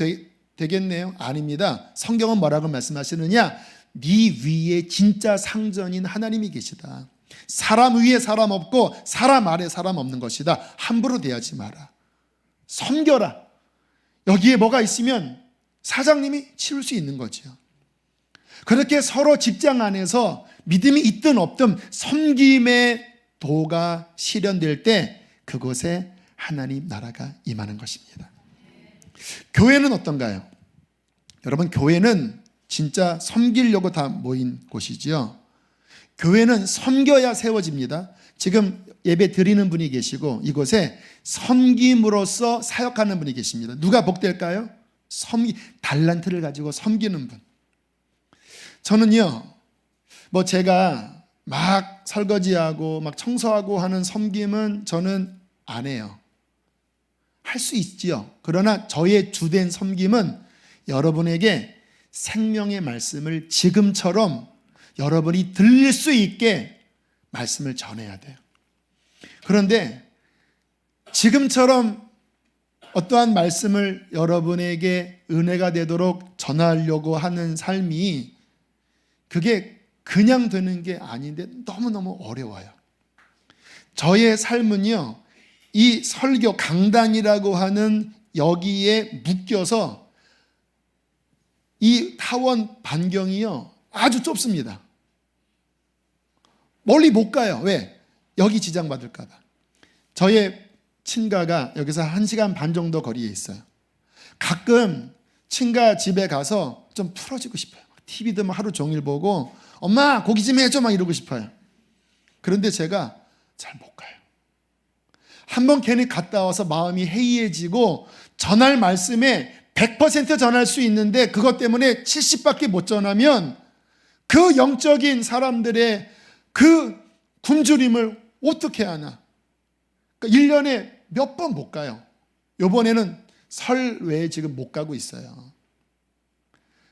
되겠네요? 아닙니다. 성경은 뭐라고 말씀하시느냐? 네 위에 진짜 상전인 하나님이 계시다. 사람 위에 사람 없고 사람 아래 사람 없는 것이다. 함부로 대하지 마라. 섬겨라. 여기에 뭐가 있으면 사장님이 치울 수 있는 거죠. 그렇게 서로 직장 안에서 믿음이 있든 없든 섬김의 도가 실현될 때 그곳에 하나님 나라가 임하는 것입니다. 교회는 어떤가요? 여러분, 교회는 진짜 섬기려고 다 모인 곳이지요. 교회는 섬겨야 세워집니다. 지금 예배 드리는 분이 계시고 이곳에 섬김으로써 사역하는 분이 계십니다. 누가 복될까요? 달란트를 가지고 섬기는 분. 저는요, 뭐 제가 막 설거지하고 막 청소하고 하는 섬김은 저는 안 해요. 할 수 있지요. 그러나 저의 주된 섬김은 여러분에게 생명의 말씀을 지금처럼 여러분이 들릴 수 있게 말씀을 전해야 돼요. 그런데 지금처럼 어떠한 말씀을 여러분에게 은혜가 되도록 전하려고 하는 삶이, 그게 그냥 되는 게 아닌데 너무너무 어려워요. 저의 삶은요, 이 설교 강단이라고 하는 여기에 묶여서 이 타원 반경이요, 아주 좁습니다. 멀리 못 가요. 왜? 여기 지장받을까 봐. 저의 친가가 여기서 1시간 반 정도 거리에 있어요. 가끔 친가 집에 가서 좀 풀어지고 싶어요. TV도 하루 종일 보고 엄마 고기 좀 해줘 막 이러고 싶어요. 그런데 제가 잘 못 가요. 한번 괜히 갔다 와서 마음이 해이해지고 전할 말씀에 100% 전할 수 있는데 그것 때문에 70밖에 못 전하면 그 영적인 사람들의 그 굶주림을 어떻게 하나? 그러니까 1년에 몇 번 못 가요. 이번에는 설 외에 지금 못 가고 있어요.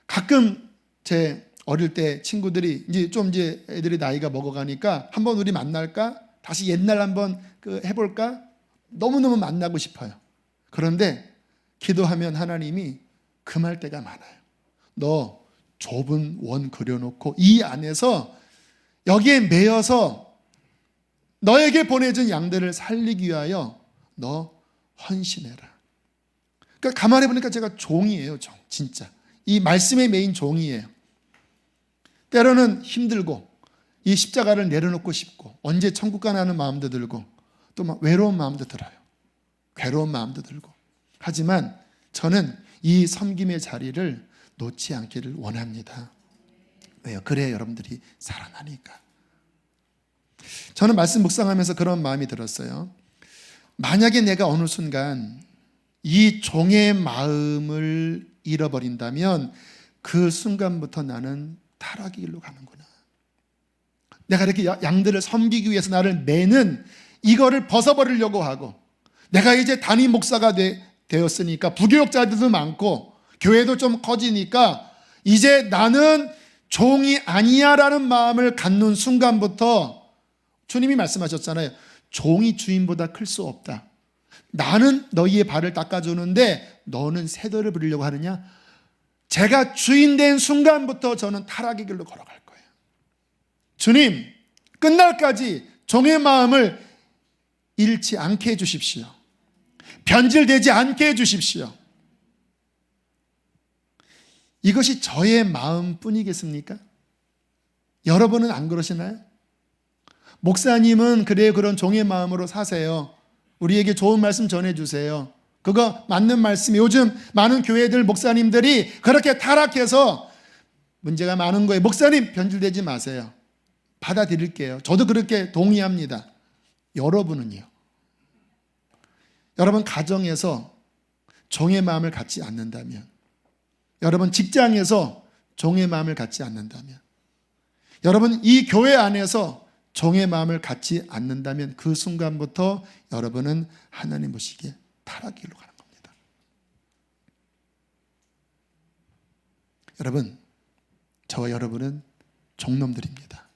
가끔 제 어릴 때 친구들이 이제 애들이 나이가 먹어가니까 한번 우리 만날까? 다시 옛날 한번 해볼까? 너무너무 만나고 싶어요. 그런데 기도하면 하나님이 금할 때가 많아요. 너 좁은 원 그려놓고 이 안에서 여기에 매여서 너에게 보내준 양들을 살리기 위하여 너 헌신해라. 그러니까 가만히 보니까 제가 종이에요. 진짜 이 말씀의 메인 종이에요. 때로는 힘들고 이 십자가를 내려놓고 싶고 언제 천국 가나 하는 마음도 들고 또 막 외로운 마음도 들어요. 괴로운 마음도 들고. 하지만 저는 이 섬김의 자리를 놓지 않기를 원합니다. 왜요? 그래야 여러분들이 살아나니까. 저는 말씀 묵상하면서 그런 마음이 들었어요. 만약에 내가 어느 순간 이 종의 마음을 잃어버린다면 그 순간부터 나는 타락의 길로 가는구나. 내가 이렇게 양들을 섬기기 위해서 나를 매는 이거를 벗어버리려고 하고, 내가 이제 담임 목사가 되었으니까 부교육자들도 많고 교회도 좀 커지니까 이제 나는 종이 아니야 라는 마음을 갖는 순간부터 주님이 말씀하셨잖아요. 종이 주인보다 클 수 없다. 나는 너희의 발을 닦아주는데 너는 새도를 부리려고 하느냐? 제가 주인 된 순간부터 저는 타락의 길로 걸어갈 거예요. 주님, 끝날까지 종의 마음을 잃지 않게 해주십시오. 변질되지 않게 해주십시오. 이것이 저의 마음뿐이겠습니까? 여러분은 안 그러시나요? 목사님은 그래요, 그런 종의 마음으로 사세요. 우리에게 좋은 말씀 전해주세요. 그거 맞는 말씀이, 요즘 많은 교회들 목사님들이 그렇게 타락해서 문제가 많은 거예요. 목사님 변질되지 마세요. 받아들일게요. 저도 그렇게 동의합니다. 여러분은요? 여러분 가정에서 종의 마음을 갖지 않는다면, 여러분 직장에서 종의 마음을 갖지 않는다면, 여러분 이 교회 안에서 종의 마음을 갖지 않는다면 그 순간부터 여러분은 하나님 보시기에 타락길로 가는 겁니다. 여러분, 저와 여러분은 종놈들입니다.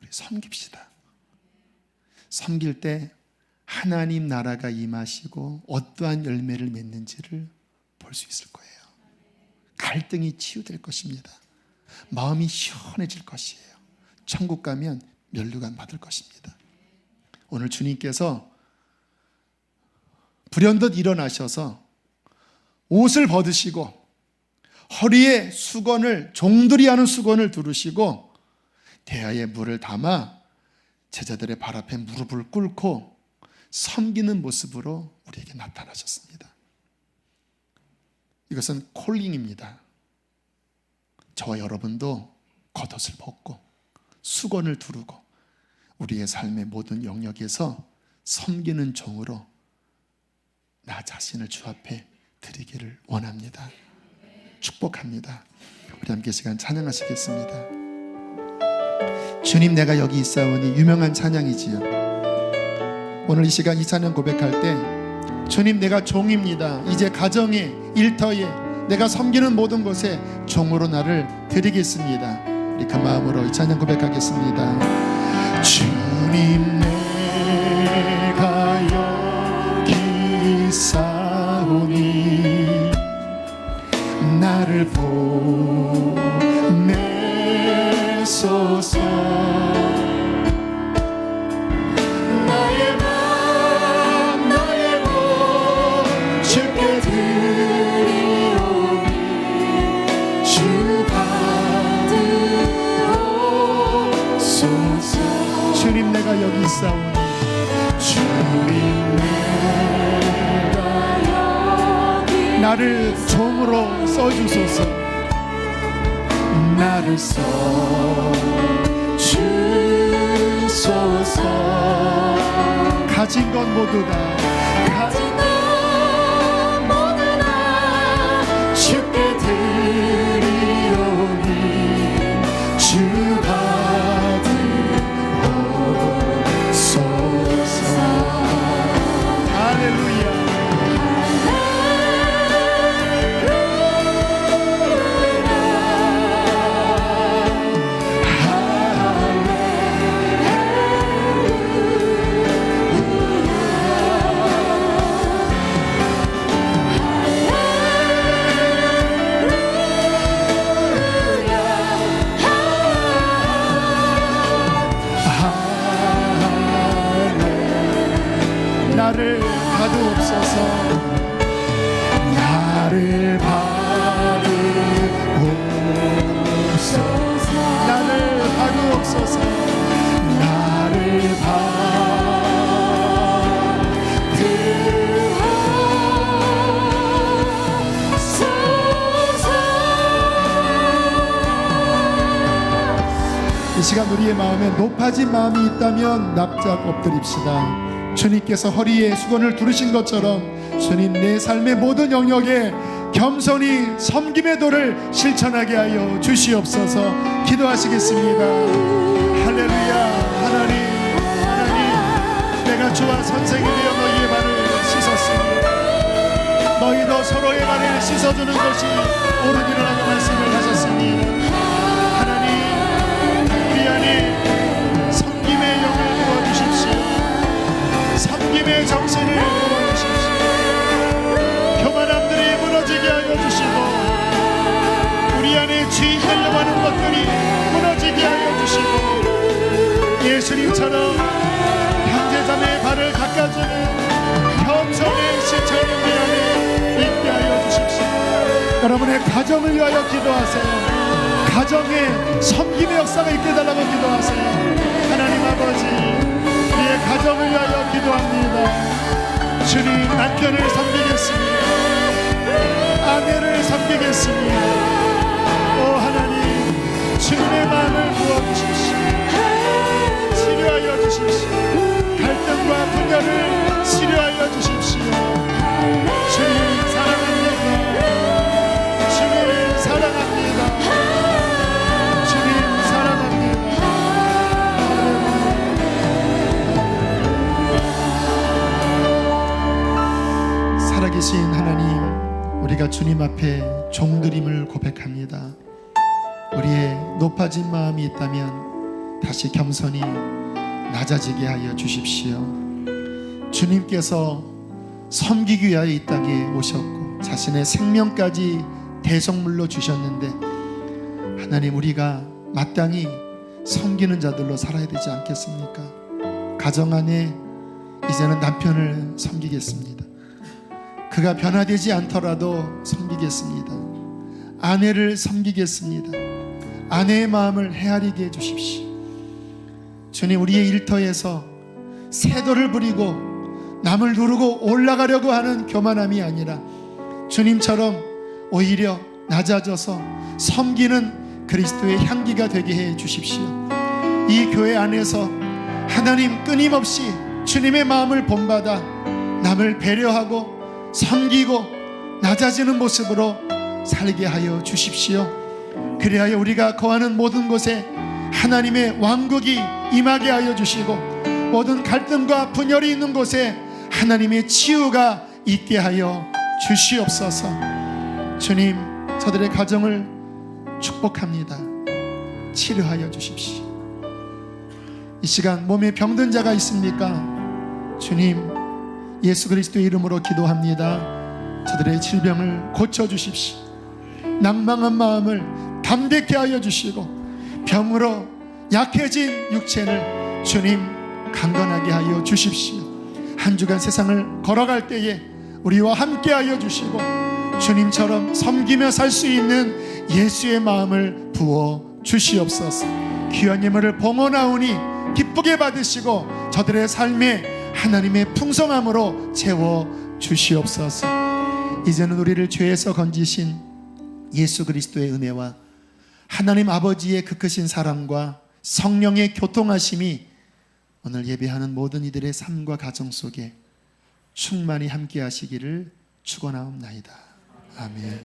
우리 섬깁시다. 섬길 때 하나님 나라가 임하시고 어떠한 열매를 맺는지를 볼 수 있을 거예요. 갈등이 치유될 것입니다. 마음이 시원해질 것이에요. 천국 가면 면류관 받을 것입니다. 오늘 주님께서 불현듯 일어나셔서 옷을 벗으시고 허리에 수건을, 종들이 하는 수건을 두르시고 대야에 물을 담아 제자들의 발 앞에 무릎을 꿇고 섬기는 모습으로 우리에게 나타나셨습니다. 이것은 콜링입니다. 저와 여러분도 겉옷을 벗고 수건을 두르고 우리의 삶의 모든 영역에서 섬기는 종으로 나 자신을 주 앞에 드리기를 원합니다. 축복합니다. 우리 함께 시간 찬양하시겠습니다. 주님, 내가 여기 있사오니, 유명한 찬양이지요. 오늘 이 시간 이 찬양 고백할 때, 주님, 내가 종입니다. 이제 가정에, 일터에, 내가 섬기는 모든 곳에 종으로 나를 드리겠습니다. 우리 그 마음으로 이 찬양 고백하겠습니다. 주님, 내가 여기 있사오니 나를 보내소서. 나의 맘, 나의 몸 주께 드리오니 주 받으옵소서. 주님, 내가 여기 있사오니, 주님, 내가 여기 나를 종으로 써주소서. 나를 써주소서. 가진 것 모두 다, 가진 것 모두 다 주께 드리오니 주 받으옵소서. 봐주옵소서. 나를 봐주옵소서. 나를 봐주옵소서. 나를 이 시간 우리의 마음에 높아진 마음이 있다면 납작 엎드립시다. 주님께서 허리에 수건을 두르신 것처럼 주님, 내 삶의 모든 영역에 겸손히 섬김의 도를 실천하게 하여 주시옵소서. 기도하시겠습니다. 할렐루야. 하나님, 내가 주와 선생이 되어 너희의 발을 씻었습니다. 너희도 서로의 발을 씻어주는 것이 옳으니라고 말씀을 하셨습니다. 섬김의 영을 부어주십시오. 섬김의 정신을 부어주십시오. 교만함들이 무너지게 하여 주시고, 우리 안에 주인되려고 하는 것들이 무너지게 하여 주시고, 예수님처럼 형제자매의 발을 깎아주는 겸손의 실천이 우리 안에 있게 하여 주십시오. 여러분의 가정을 위하여 기도하세요. 가정에 섬김의 역사가 있게 달라고 기도하세요. 하나님 아버지, 우리의 가정을 위하여 기도합니다. 주님, 남편을 섬기겠습니다. 아내를 섬기겠습니다. 오 하나님, 주님의 마음을 부어주십시오. 치료하여 주십시오. 갈등과 분열을 치료하여 주십시오. 주님 사랑합니다. 주님 사랑합니다. 살아계신 하나님, 우리가 주님 앞에 종들임을 고백합니다. 우리의 높아진 마음이 있다면 다시 겸손히 낮아지게 하여 주십시오. 주님께서 섬기기 위하여 이 땅에 오셨고 자신의 생명까지 대속물로 주셨는데, 하나님, 우리가 마땅히 섬기는 자들로 살아야 되지 않겠습니까? 가정 안에 이제는 남편을 섬기겠습니다. 그가 변화되지 않더라도 섬기겠습니다. 아내를 섬기겠습니다. 아내의 마음을 헤아리게 해주십시오. 주님, 우리의 일터에서 세도를 부리고 남을 누르고 올라가려고 하는 교만함이 아니라 주님처럼 오히려 낮아져서 섬기는 그리스도의 향기가 되게 해 주십시오. 이 교회 안에서 하나님, 끊임없이 주님의 마음을 본받아 남을 배려하고 섬기고 낮아지는 모습으로 살게 하여 주십시오. 그리하여 우리가 거하는 모든 곳에 하나님의 왕국이 임하게 하여 주시고, 모든 갈등과 분열이 있는 곳에 하나님의 치유가 있게 하여 주시옵소서. 주님, 저들의 가정을 축복합니다. 치료하여 주십시오. 이 시간 몸에 병든 자가 있습니까? 주님, 예수 그리스도의 이름으로 기도합니다. 저들의 질병을 고쳐주십시오. 낭망한 마음을 담대케 하여 주시고, 병으로 약해진 육체를 주님 강건하게 하여 주십시오. 한 주간 세상을 걸어갈 때에 우리와 함께 하여 주시고, 주님처럼 섬기며 살 수 있는 예수의 마음을 부어 주시옵소서. 귀한 예물을 봉헌하오니 기쁘게 받으시고 저들의 삶에 하나님의 풍성함으로 채워 주시옵소서. 이제는 우리를 죄에서 건지신 예수 그리스도의 은혜와 하나님 아버지의 그 크신 사랑과 성령의 교통하심이 오늘 예배하는 모든 이들의 삶과 가정 속에 충만히 함께 하시기를 축원하옵나이다. 아멘.